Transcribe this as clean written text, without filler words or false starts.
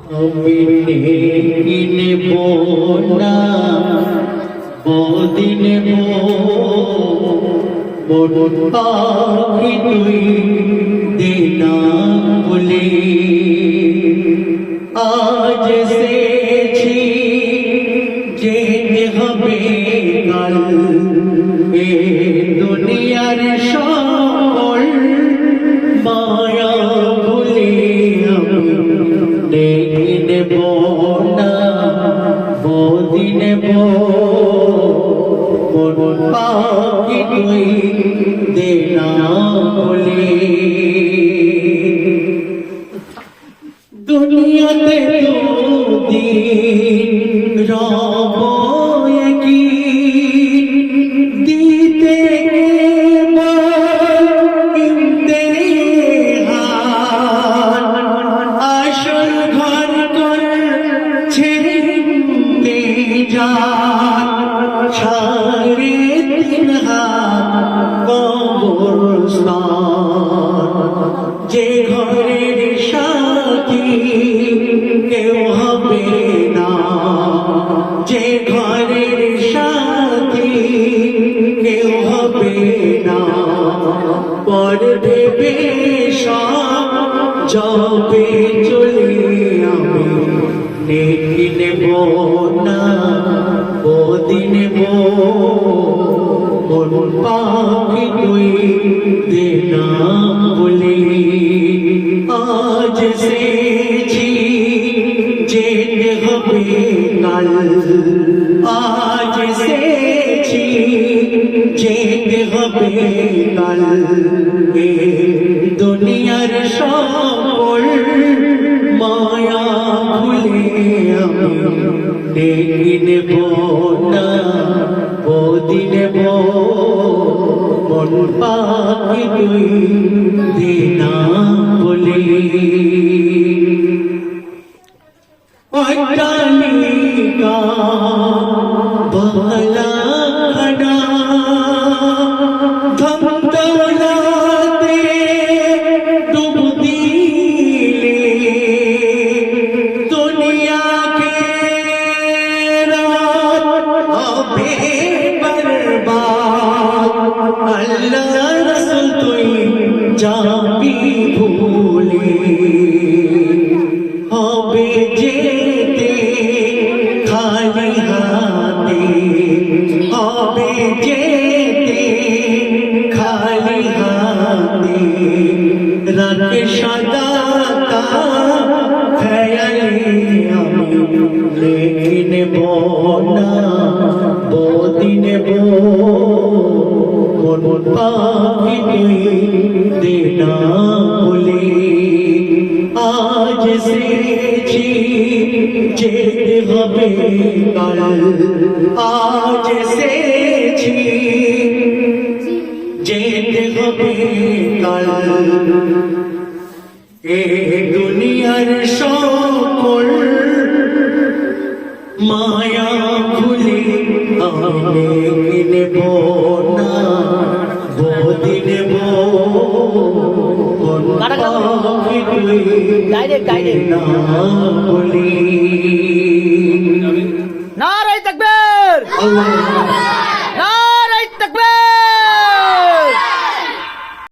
আমি নেব না বদিন মন পাখি তুই দেনা বলে আজ এসেছি যেতে হবে কাল এ দুনিয়ার সকল মায়া ভুলে আমি নেব না বদিন মন পাখি তুই দেনা বলে দুনিয়াতে দুদিন রব কি দিতে আসল ঘর কর ছেড়ে যা সাড়ে তিন হাত কবরস্থান যে ঘরের সাথী কেউ হবে না যে ঘরের সাথী কেউ হবে না পর ভেবে সব যাবে চলে আমি নেকি নেব না বদিন মন পাখি তুই দেনা বলে আজ এসেছি যেতে হবে কাল আজ এসেছি যেতে হবে কাল এ দুনিয়ার সকল মায়া ভুলে আমি নেকি নেব না বদিন মন পাখি তুই দেনা বলে অট্টালিকা বালা খানা ধমদৌলতে ডুব দিলে দুনিয়া কে রাত হবে বরবাদ আল্লাহ রাসূল তুই যাবি ভুলে হবে যেতে খালি হাতে হবে যেতে খালি হাতে রাতে সাদা কা খেয়ালে আমি লেখি নেব না বদিন মন পাখি তুই দেনা বলে আজ এসেছি যেতে হবে কাল আজ এসেছি যেতে হবে কাল এ দুনিয়ার সকল মায়া ভুলে আমি নেব না বদিন নারে তাকবীর।